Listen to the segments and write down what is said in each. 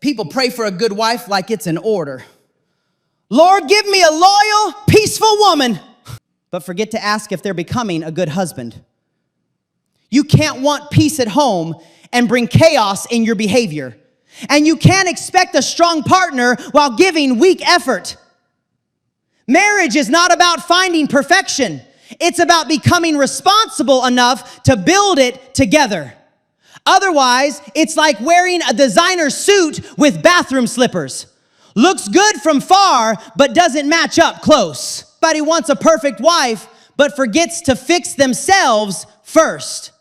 People pray for a good wife like it's an order. Lord, give me a loyal, peaceful woman. But forget to ask if they're becoming a good husband. You can't want peace at home and bring chaos in your behavior. And you can't expect a strong partner while giving weak effort. Marriage is not about finding perfection. It's about becoming responsible enough to build it together. Otherwise, it's like wearing a designer suit with bathroom slippers. Looks good from far, but doesn't match up close. Everybody wants a perfect wife, but forgets to fix themselves first.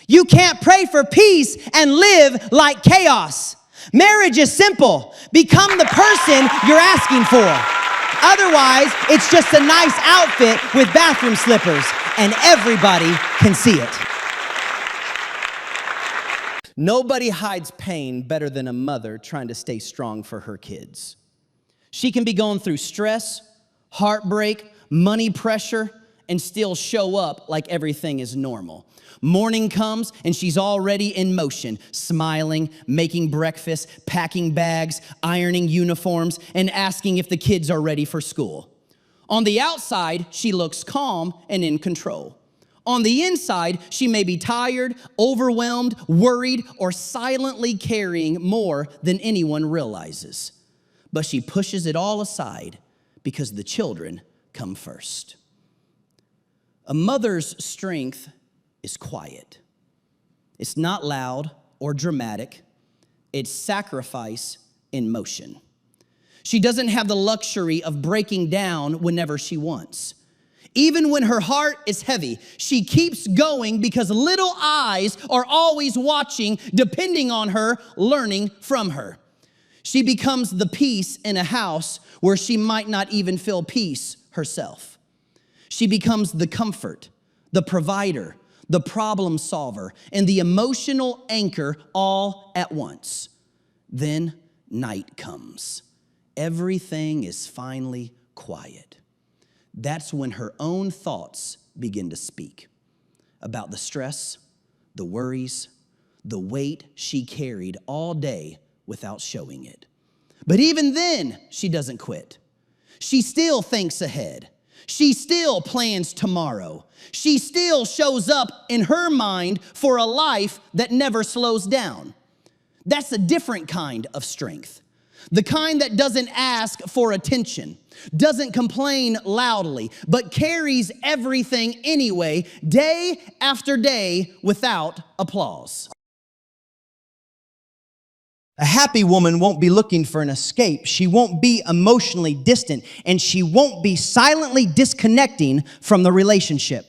You can't pray for peace and live like chaos. Marriage is simple. Become the person you're asking for. Otherwise, it's just a nice outfit with bathroom slippers, and everybody can see it. Nobody hides pain better than a mother trying to stay strong for her kids. She can be going through stress, heartbreak, money pressure, and still show up like everything is normal. Morning comes and she's already in motion, smiling, making breakfast, packing bags, ironing uniforms, and asking if the kids are ready for school. On the outside, she looks calm and in control. On the inside, she may be tired, overwhelmed, worried, or silently carrying more than anyone realizes. But she pushes it all aside because the children come first. A mother's strength is quiet. It's not loud or dramatic. It's sacrifice in motion. She doesn't have the luxury of breaking down whenever she wants. Even when her heart is heavy, she keeps going because little eyes are always watching, depending on her, learning from her. She becomes the peace in a house where she might not even feel peace herself. She becomes the comfort, the provider, the problem solver, and the emotional anchor all at once. Then night comes. Everything is finally quiet. That's when her own thoughts begin to speak about the stress, the worries, the weight she carried all day without showing it. But even then, she doesn't quit. She still thinks ahead. She still plans tomorrow. She still shows up in her mind for a life that never slows down. That's a different kind of strength. The kind that doesn't ask for attention, doesn't complain loudly, but carries everything anyway, day after day, without applause. A happy woman won't be looking for an escape. She won't be emotionally distant, and she won't be silently disconnecting from the relationship.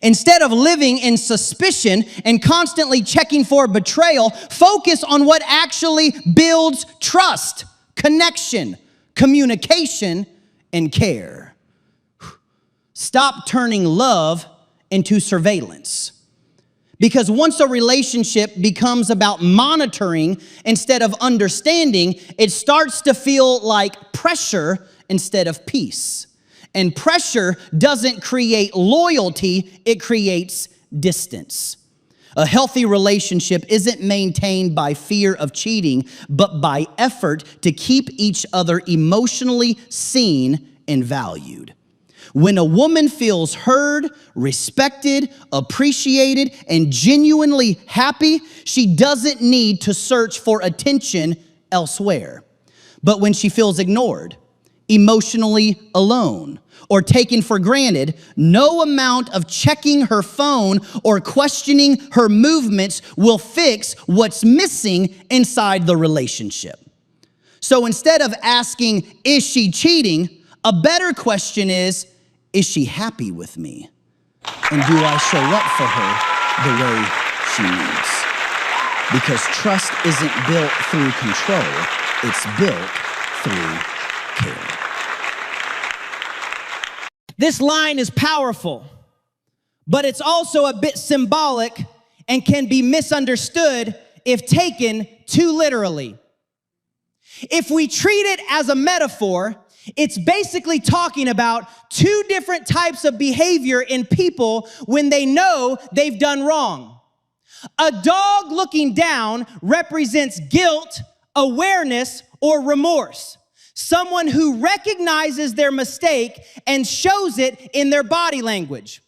Instead of living in suspicion and constantly checking for betrayal, focus on what actually builds trust, connection, communication, and care. Stop turning love into surveillance. Because once a relationship becomes about monitoring instead of understanding, it starts to feel like pressure instead of peace. And pressure doesn't create loyalty, it creates distance. A healthy relationship isn't maintained by fear of cheating, but by effort to keep each other emotionally seen and valued. When a woman feels heard, respected, appreciated, and genuinely happy, she doesn't need to search for attention elsewhere. But when she feels ignored, emotionally alone, or taken for granted, no amount of checking her phone or questioning her movements will fix what's missing inside the relationship. So instead of asking, is she cheating? A better question is she happy with me? And do I show up for her the way she needs? Because trust isn't built through control, it's built through care. This line is powerful, but it's also a bit symbolic and can be misunderstood if taken too literally. If we treat it as a metaphor, it's basically talking about two different types of behavior in people when they know they've done wrong. A dog looking down represents guilt, awareness, or remorse. Someone who recognizes their mistake and shows it in their body language.